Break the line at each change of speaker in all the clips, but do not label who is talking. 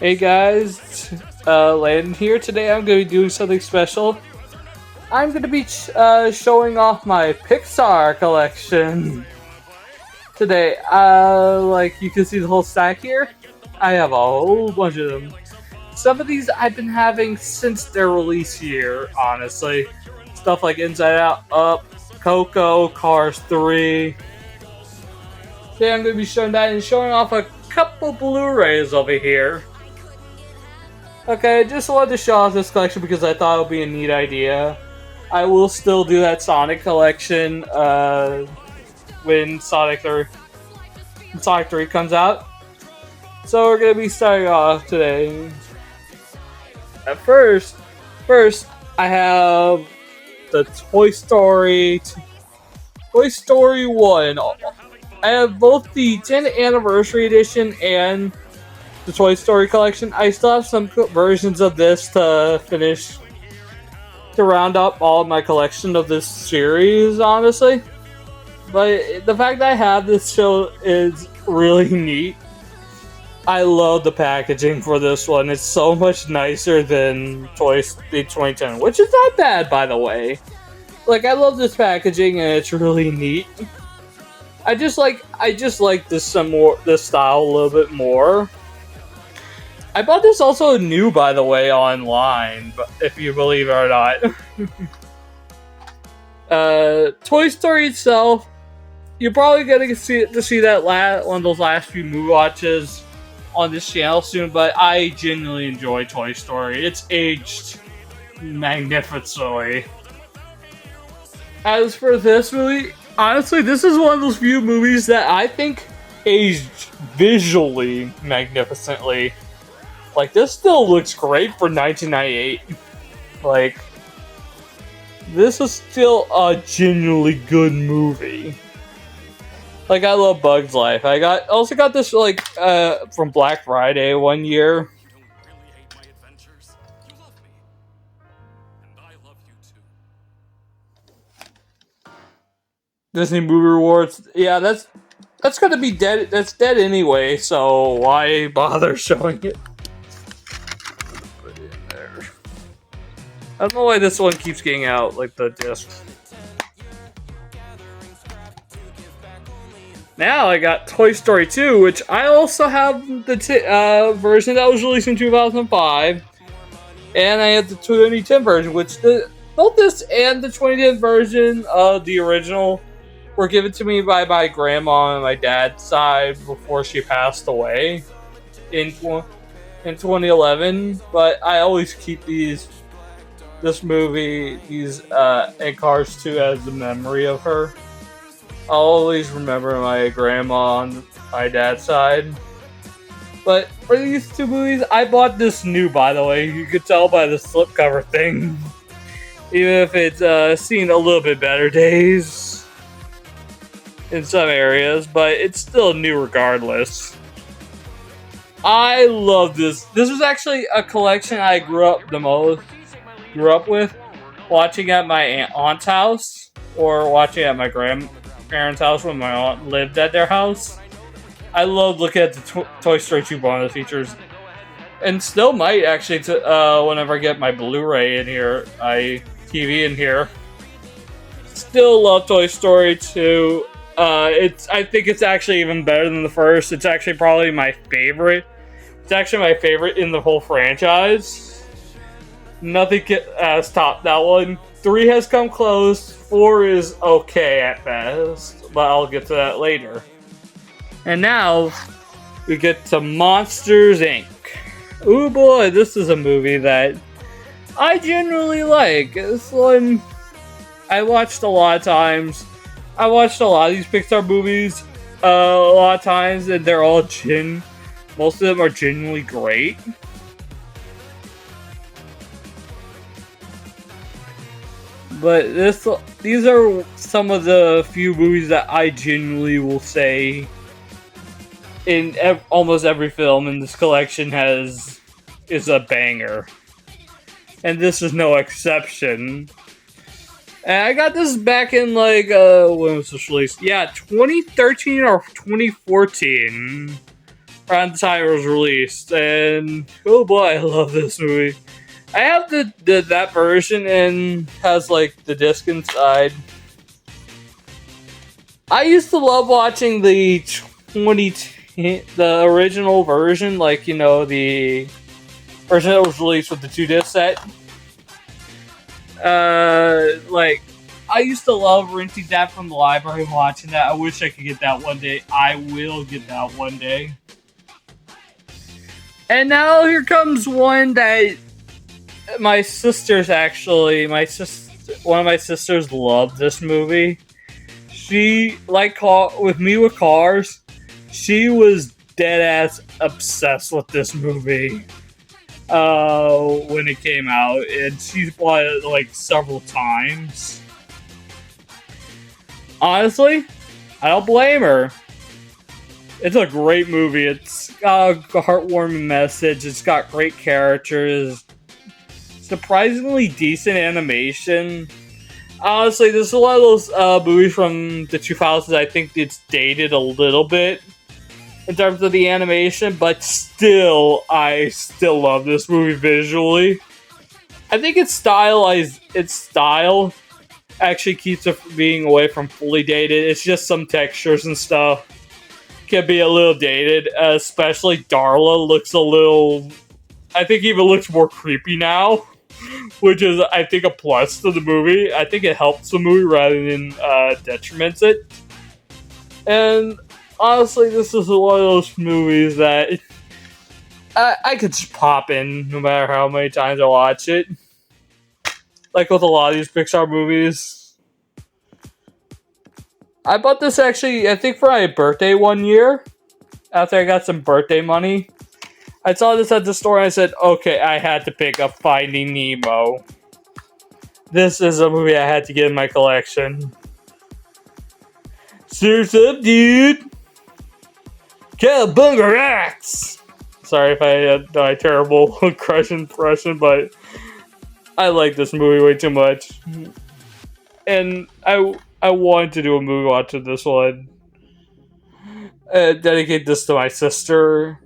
Hey guys, Landon here. Today I'm going to be doing something special. I'm going to be showing off my Pixar collection today. Like you can see the whole stack here. I have a whole bunch of them. Some of these I've been having since their release year, honestly. Stuff like Inside Out, Up, Coco, Cars 3. Today I'm going to be showing that and showing off a couple Blu-rays over here. Okay, I just wanted to show off this collection because I thought it would be a neat idea. I will still do that Sonic collection when Sonic 3 comes out. So we're going to be starting off today. At first, I have the Toy Story 1. I have both the 10th anniversary edition and the Toy Story collection. I still have some versions of this to finish, to round up all of my collection of this series, honestly. But the fact that I have this show is really neat. I love the packaging for this one. It's so much nicer than the 2010, which is not bad, by the way. Like, I love this packaging and it's really neat. I just like this style a little bit more. I bought this also new, by the way, online, but if you believe it or not. Toy Story itself, you're probably gonna see that one of those last few movie watches on this channel soon, but I genuinely enjoy Toy Story. It's aged magnificently. As for this movie, honestly, this is one of those few movies that I think aged visually magnificently. Like, this still looks great for 1998. Like, this is still a genuinely good movie. Like, I love Bug's Life. I also got this, like, from Black Friday one year. Disney Movie Rewards. Yeah, that's gonna be dead. That's dead anyway, so why bother showing it? I don't know why this one keeps getting out, like the disc. Now I got Toy Story 2, which I also have the version that was released in 2005. And I have the 2010 version, which both this and the 2010 version of the original were given to me by my grandma on my dad's side before she passed away in 2011. But I always keep this movie, and Cars 2 as the memory of her. I'll always remember my grandma on my dad's side. But for these two movies, I bought this new, by the way. You could tell by the slipcover thing. Even if it's seen a little bit better days in some areas, but it's still new regardless. I love this. This was actually a collection I grew up with, watching at my aunt's house or watching at my grandparents' house when my aunt lived at their house. I love looking at the Toy Story 2 bonus features, and still might actually whenever I get my Blu-ray in here, my TV in here. Still love Toy Story 2. I think it's actually even better than the first. It's actually probably my favorite. It's actually my favorite in the whole franchise. Nothing has topped that one. 3 has come close. 4 is okay at best, but I'll get to that later. And now, we get to Monsters, Inc. Ooh boy, this is a movie that I generally like. This one, I watched a lot of times. I watched a lot of these Pixar movies a lot of times, and they're all most of them are genuinely great. But these are some of the few movies that I genuinely will say in almost every film in this collection is a banger. And this is no exception. And I got this back in, like, when was this released? Yeah, 2013 or 2014. around the time it was released, and oh boy, I love this movie. I have the that version and has like the disc inside. I used to love watching the 2010, the original version, like the version that was released with the 2 disc set. Like I used to love renting that from the library and watching that. I wish I could get that one day. I will get that one day. And now here comes one that my sisters actually, one of my sisters loved this movie. She with cars. She was dead ass obsessed with this movie when it came out, and she's bought it like several times. Honestly, I don't blame her. It's a great movie. It's got a heartwarming message. It's got great characters. Surprisingly decent animation. Honestly, this is one of those movies from the 2000s. I think it's dated a little bit in terms of the animation, but still, I still love this movie visually. I think its style actually keeps it from being away from fully dated. It's just some textures and stuff can be a little dated, especially Darla looks a little, I think even looks more creepy now, which is, I think, a plus to the movie. I think it helps the movie rather than detriments it. And honestly, this is one of those movies that I could just pop in no matter how many times I watch it. Like with a lot of these Pixar movies. I bought this actually, I think, for my birthday one year. After I got some birthday money. I saw this at the store and I said, okay, I had to pick up Finding Nemo. This is a movie I had to get in my collection. Cheers up, dude! Cowabunga rocks! Sorry if I had my terrible Crush impression, but I like this movie way too much. And I wanted to do a movie watch of this one. Dedicate this to my sister.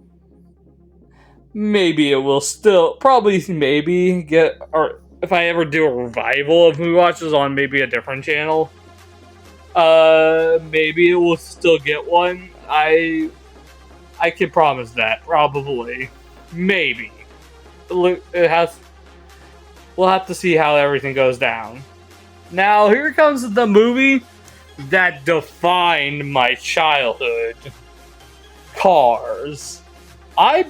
Maybe it will still, probably maybe get, or if I ever do a revival of movie watches on maybe a different channel, maybe it will still get one. I can promise that, probably. Maybe. It has, we'll have to see how everything goes down. Now, here comes the movie that defined my childhood. Cars. I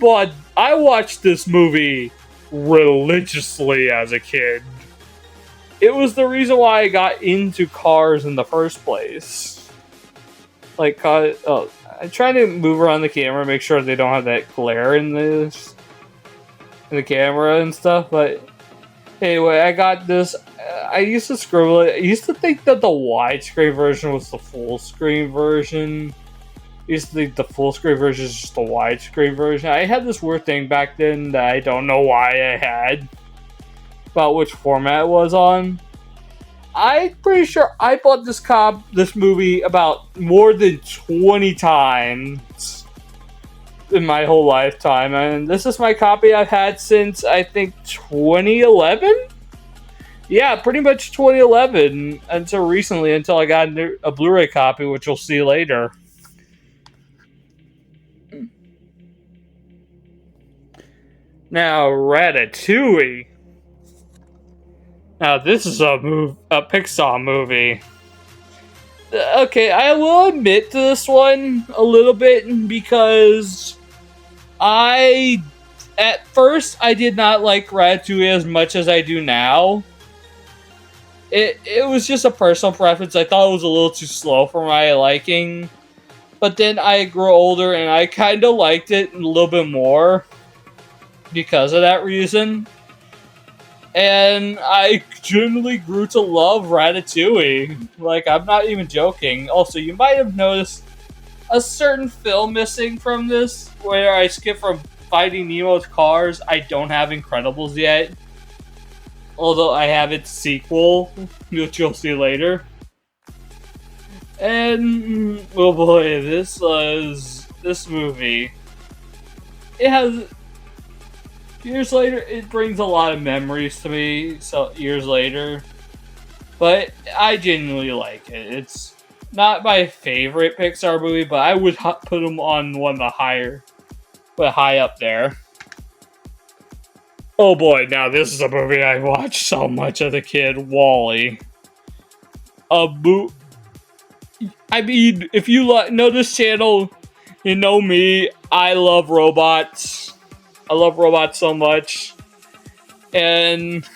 watched this movie religiously as a kid. It was the reason why I got into cars in the first place. Like, I'm trying to move around the camera, make sure they don't have that glare in the camera and stuff. But anyway, I got this. I used to scribble it. I used to think that the widescreen version was the full screen version. I used to think the full screen version is just the widescreen version. I had this weird thing back then that I don't know why I had about which format it was on. I'm pretty sure I bought this movie about more than 20 times in my whole lifetime, and this is my copy I've had since I think 2011. Yeah, pretty much 2011 until recently, until I got a Blu-ray copy, which you'll see later. Now, Ratatouille. Now, this is a Pixar movie. Okay, I will admit to this one a little bit because at first, I did not like Ratatouille as much as I do now. It was just a personal preference. I thought it was a little too slow for my liking. But then I grew older and I kind of liked it a little bit more because of that reason. And I generally grew to love Ratatouille. Like, I'm not even joking. Also, you might have noticed a certain film missing from this, where I skip from Finding Nemo's cars. I don't have Incredibles yet. Although I have its sequel, which you'll see later. And, oh boy, this movie. it has years later. It brings a lot of memories to me. So years later, but I genuinely like it. It's not my favorite Pixar movie, but I would put them on one of the higher, but high up there. Oh boy, now this is a movie I watched so much as a kid, Wall-E. A bo- I mean, if you know this channel, you know me. I love robots. I love robots so much. And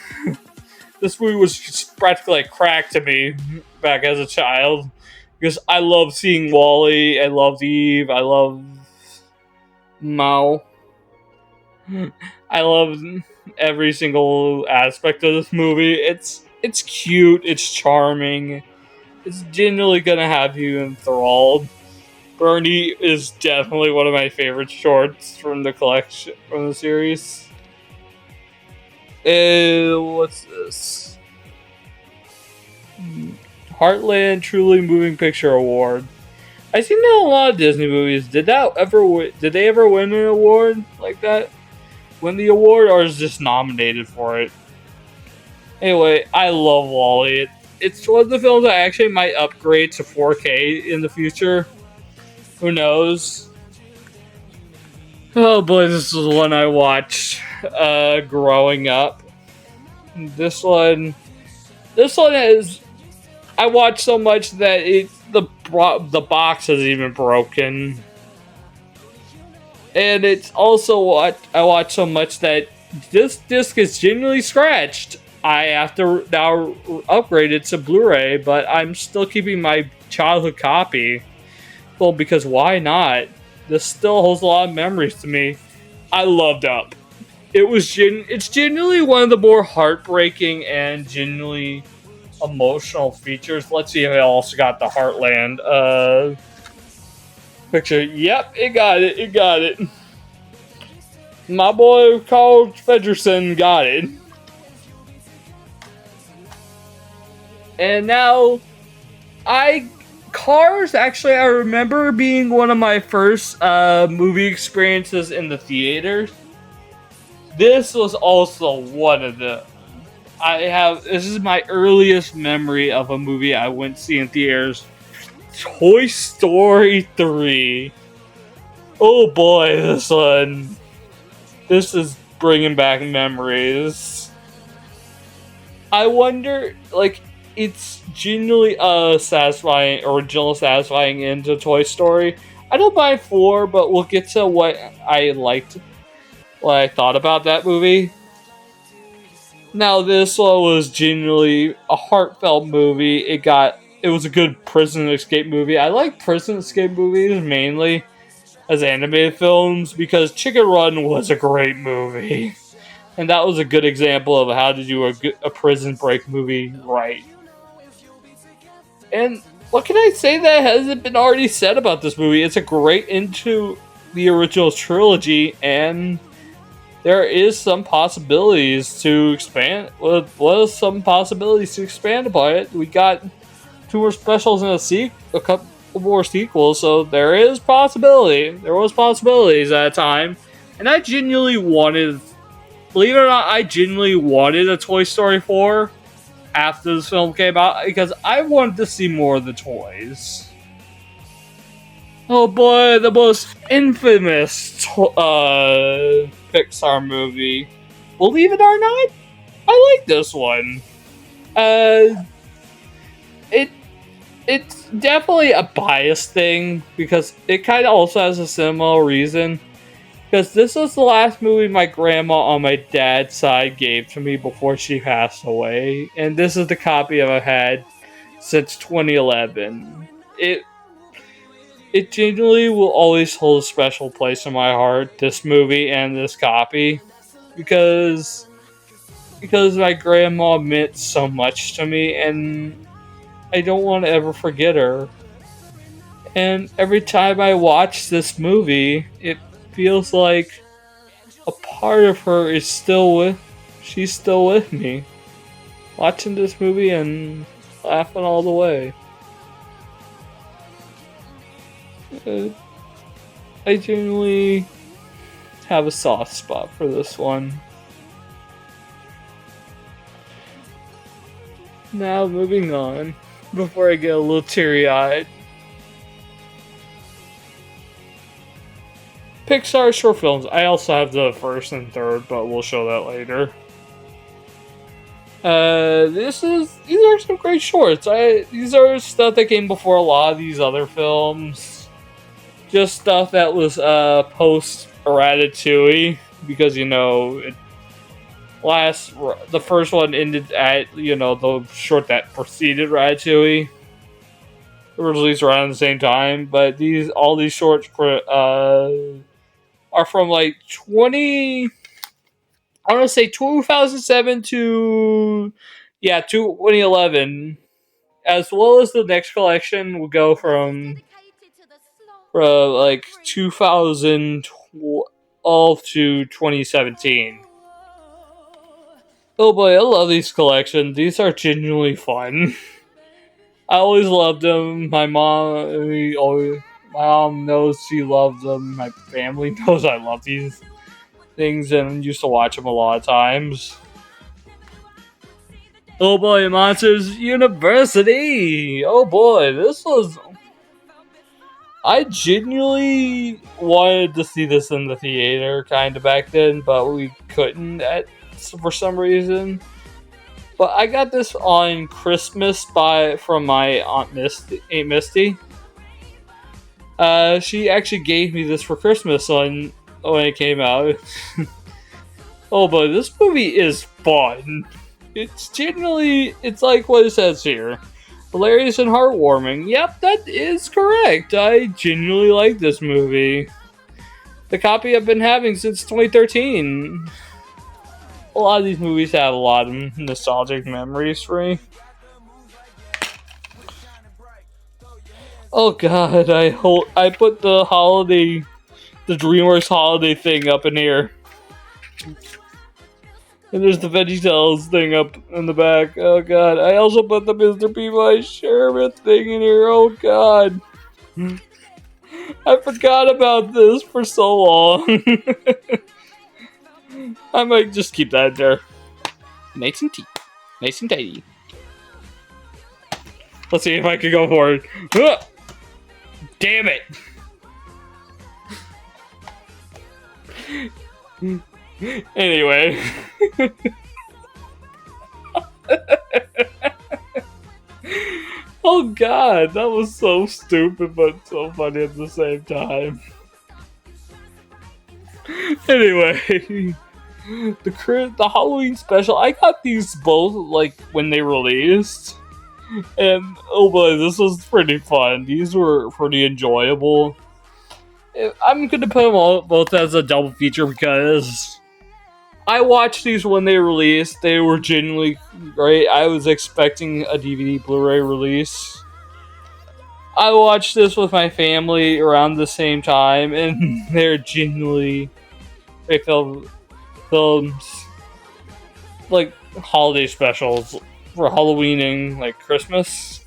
this movie was just practically like crack to me back as a child. Because I love seeing Wall-E, I love Eve, I love Mao. I love every single aspect of this movie. It's cute, it's charming, it's genuinely gonna have you enthralled. Bernie is definitely one of my favorite shorts from the collection from the series. What's this? Heartland Truly Moving Picture Award. I've seen that in a lot of Disney movies. Did they ever win an award like that? Win the award, or is just nominated for it? Anyway, I love Wall-E. It's one of the films I actually might upgrade to 4K in the future. Who knows? Oh boy, this is one I watched growing up. This one is I watched so much that the box is even broken, and it's also what I watched so much that this disc is genuinely scratched. I have to now upgrade it to Blu-ray, but I'm still keeping my childhood copy. Well, because why not? This still holds a lot of memories to me. I loved Up. It's genuinely one of the more heartbreaking and genuinely emotional features. Let's see if it also got the Heartland picture. Yep, it got it. It got it. My boy Carl Feddersen got it. And now, Cars, actually, I remember being one of my first movie experiences in the theaters. This was also one of the. This is my earliest memory of a movie I went to see in theaters. Toy Story 3. Oh boy, this one. This is bringing back memories. I wonder, like, it's genuinely satisfying, original, satisfying into Toy Story. I don't mind 4, but we'll get to what I liked, what I thought about that movie. Now, this one was genuinely a heartfelt movie. It was a good prison escape movie. I like prison escape movies mainly as animated films because Chicken Run was a great movie. And that was a good example of how to do a prison break movie right. And what can I say that hasn't been already said about this movie? It's a great into the original trilogy, and there is some possibilities to expand. Was some possibilities to expand upon it. We got 2 more specials and a couple more sequels, so there is possibility. There was possibilities at a time, and I genuinely wanted. Believe it or not, I genuinely wanted a Toy Story 4 after this film came out because I wanted to see more of the toys. Oh boy, the most infamous Pixar movie. Believe it or not, I like this one. It's definitely a bias thing because it kind of also has a similar reason. Because this was the last movie my grandma on my dad's side gave to me before she passed away. And this is the copy I've had since 2011. It genuinely will always hold a special place in my heart, this movie and this copy. Because my grandma meant so much to me and I don't want to ever forget her. And every time I watch this movie, it feels like a part of her is she's still with me, watching this movie and laughing all the way. I genuinely have a soft spot for this one. Now, moving on, before I get a little teary-eyed. Pixar short films. I also have the first and third, but we'll show that later. These are some great shorts. These are stuff that came before a lot of these other films. Just stuff that was post Ratatouille, because the first one ended at the short that preceded Ratatouille. It was released around the same time, but all these shorts are from like 2007 to 2011, as well as the next collection will go from like 2012 to 2017. Oh boy, I love these collections. These are genuinely fun. I always loved them. My mom knows she loves them. My family knows I love these things and used to watch them a lot of times. Oh boy, Monsters University! Oh boy, I genuinely wanted to see this in the theater kind of back then, but we couldn't for some reason. But I got this on Christmas from my Aunt Misty. She actually gave me this for Christmas when it came out. Oh boy, this movie is fun. It's like what it says here. Hilarious and heartwarming. Yep, that is correct. I genuinely like this movie. The copy I've been having since 2013. A lot of these movies have a lot of nostalgic memories for me. Oh god, I put the DreamWorks holiday thing up in here. And there's the VeggieTales thing up in the back. Oh god, I also put the Mr. Peabody Sherbet thing in here. Oh god. I forgot about this for so long. I might just keep that in there. Nice and tidy. Let's see if I can go for it. Damn it! Anyway. Oh god, that was so stupid but so funny at the same time. Anyway, the Halloween special, I got these both like when they released. And oh boy, this was pretty fun. These were pretty enjoyable. I'm gonna put them all both as a double feature because I watched these when they released. They were genuinely great. I was expecting a DVD Blu-ray release. I watched this with my family around the same time, and they're genuinely great films, like holiday specials for Halloween and like Christmas.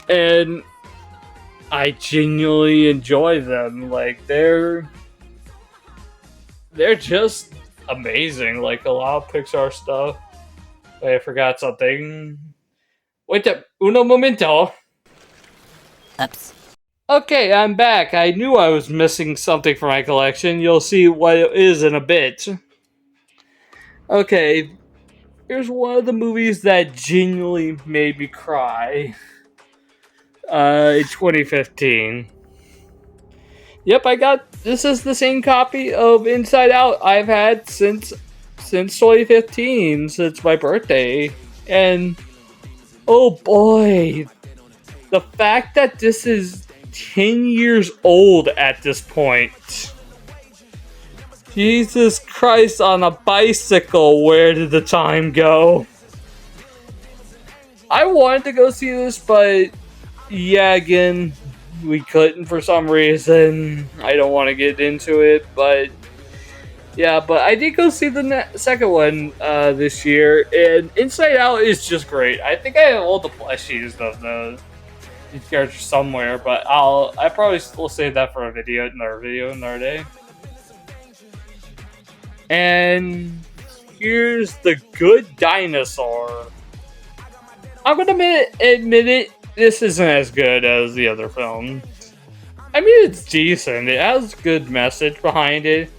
And I genuinely enjoy them. Like they're just amazing. Like a lot of Pixar stuff. Wait, I forgot something. Wait uno momento.
Oops.
Okay, I'm back. I knew I was missing something from my collection. You'll see what it is in a bit. Okay, here's one of the movies that genuinely made me cry. In 2015. Yep, this is the same copy of Inside Out I've had since 2015, since my birthday. And oh boy, the fact that this is 10 years old at this point. Jesus Christ, on a bicycle, where did the time go? I wanted to go see this, but yeah, again, we couldn't for some reason. I don't want to get into it, but yeah, but I did go see the second one this year, and Inside Out is just great. I think I have all the plushies of these characters somewhere, but I probably will save that for another video another day. And here's The Good Dinosaur. I'm gonna admit it, this isn't as good as the other film. I mean, it's decent. It has a good message behind it,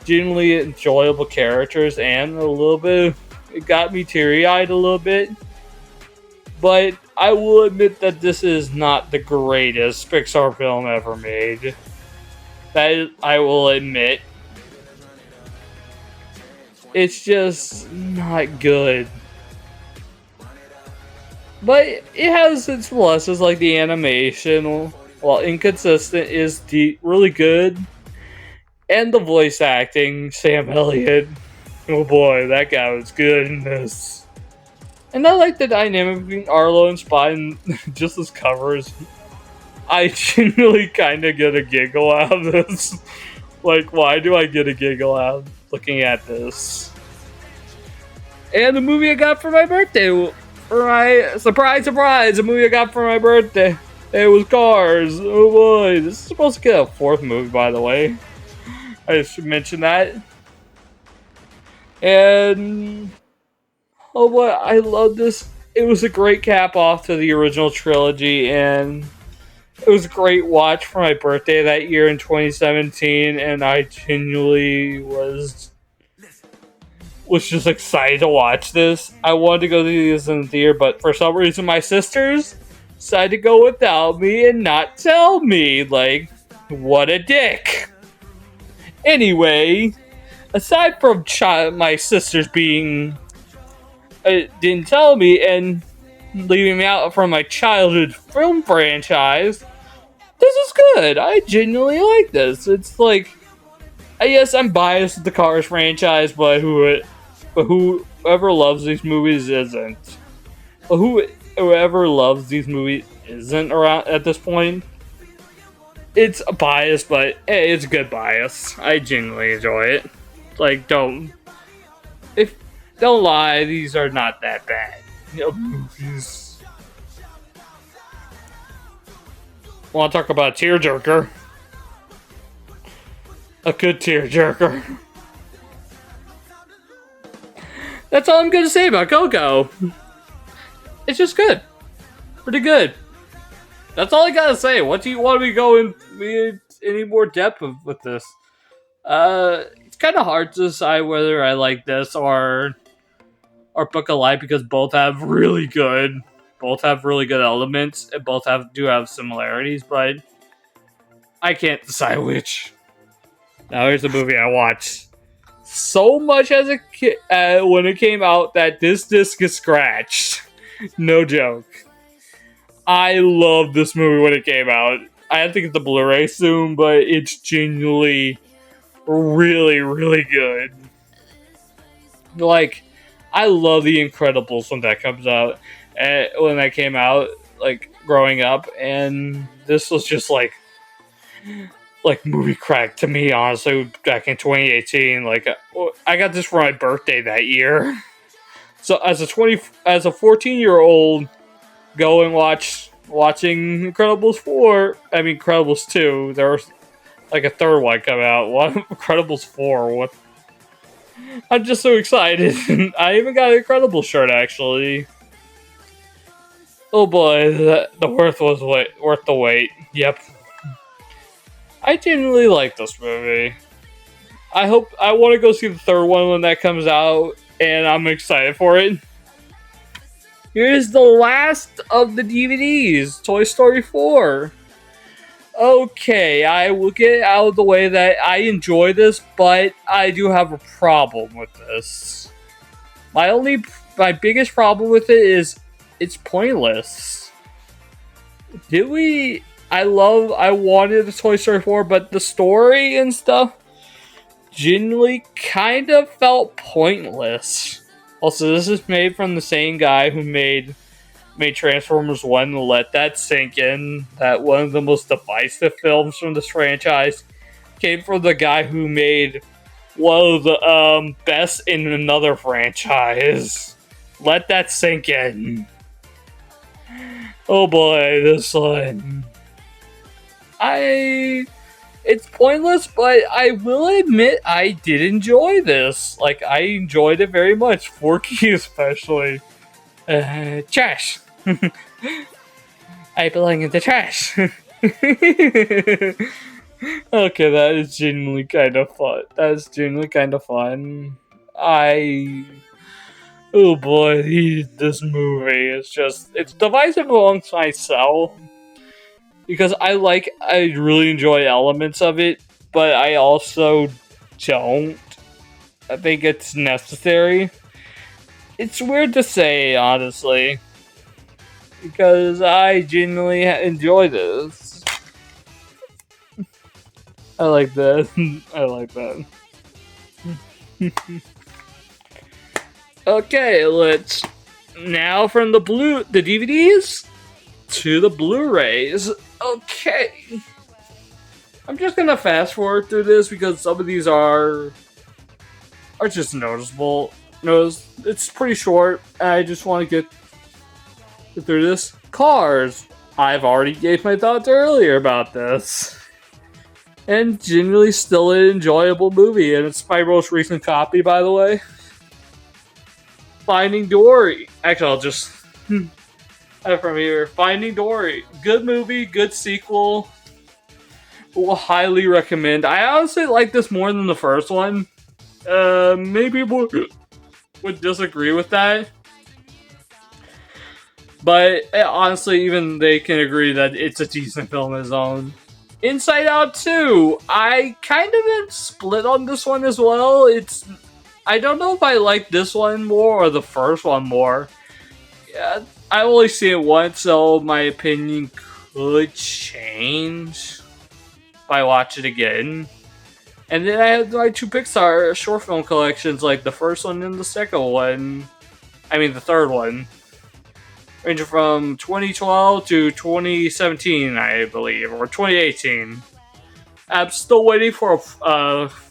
genuinely enjoyable characters, and a little bit. It got me teary-eyed a little bit. But I will admit that this is not the greatest Pixar film ever made. That I will admit. It's just not good. But it has its pluses, like the animation, while inconsistent, is really good. And the voice acting, Sam Elliott. Oh boy, that guy was good in this. And I like the dynamic between Arlo and Spot and just his covers. I genuinely kind of get a giggle out of this. Like, why do I get a giggle out looking at this? And the movie I got for my birthday, for my surprise, the movie I got for my birthday, it was Cars. Oh boy, this is supposed to get a fourth movie, by the way. I should mention that. And oh boy, I love this. It was a great cap off to the original trilogy, and it was a great watch for my birthday that year in 2017, and I genuinely was just excited to watch this. I wanted to go to this in the theater, but for some reason my sisters decided to go without me and not tell me. Like, what a dick. Anyway, aside from my sisters being didn't tell me and leaving me out from my childhood film franchise, this is good. I genuinely like this. It's like, yes, I'm biased with the Cars franchise, but whoever loves these movies isn't. But whoever loves these movies isn't around at this point. It's a bias, but hey, it's a good bias. I genuinely enjoy it. Like, don't lie, these are not that bad. Movies. Want to talk about a tearjerker? A good tearjerker. That's all I'm gonna say about Coco. It's just good. Pretty good. That's all I gotta say. What do you want me to go in any more depth with this? It's kind of hard to decide whether I like this or Book of Life, because both have really good elements, and both do have similarities, but I can't decide which. Now here's the movie I watched so much as a kid when it came out that this disc is scratched. No joke. I loved this movie when it came out. I have to get the Blu-ray soon, but it's genuinely really, really good. Like, I love The Incredibles when that comes out. When that came out, like, growing up, and this was just like movie crack to me, honestly, back in 2018. Like, I got this for my birthday that year. So as a 14-year-old, going watching Incredibles 2. There was like a third one come out. What? Incredibles 4. What? I'm just so excited. I even got an Incredibles shirt, actually. Oh boy, the worth the wait. Yep. I genuinely like this movie. I want to go see the third one when that comes out, and I'm excited for it. Here's the last of the DVDs, Toy Story 4. Okay, I will get out of the way that I enjoy this, but I do have a problem with this. My biggest problem with it is it's pointless. I wanted the Toy Story 4, but the story and stuff genuinely kind of felt pointless. Also, this is made from the same guy who made Transformers 1. Let that sink in. That one of the most divisive films from this franchise came from the guy who made one of the best in another franchise. Let that sink in. Oh boy, this one. I It's pointless, but I will admit I did enjoy this. Like, I enjoyed it very much. Forky especially. Trash. I belong in the trash. Okay, that is genuinely kind of fun. That is genuinely kind of fun. Oh boy, this movie is just, it's divisive amongst myself. Because I really enjoy elements of it, but I also don't. I think it's necessary. It's weird to say, honestly. Because I genuinely enjoy this. I like that. I like that. Okay, let's now from the DVDs to the Blu-rays. Okay. I'm just gonna fast forward through this because some of these are just noticeable. It's pretty short. I just want to get through this. Cars. I've already gave my thoughts earlier about this. And generally still an enjoyable movie, and it's my most recent copy, by the way. Finding Dory. Actually, I'll just have from here. Finding Dory. Good movie, good sequel. Will highly recommend. I honestly like this more than the first one. Maybe people would disagree with that. But honestly, even they can agree that it's a decent film on its own. Inside Out 2. I kind of am split on this one as well. I don't know if I like this one more or the first one more. Yeah, I only seen it once, so my opinion could change if I watch it again. And then I have my two Pixar short film collections, like the first one and the second one. I mean, the third one. Ranging from 2012 to 2017, I believe, or 2018. I'm still waiting for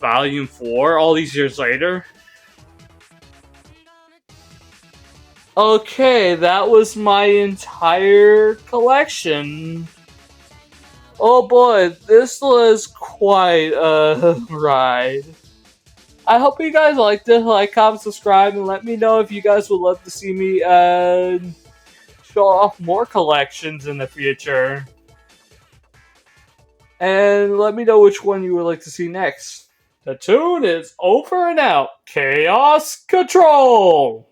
Volume 4 all these years later. Okay, that was my entire collection. Oh boy, this was quite a ride. I hope you guys liked it. Like, comment, subscribe, and let me know if you guys would love to see me show off more collections in the future. And let me know which one you would like to see next. The tune is over and out. Chaos Control!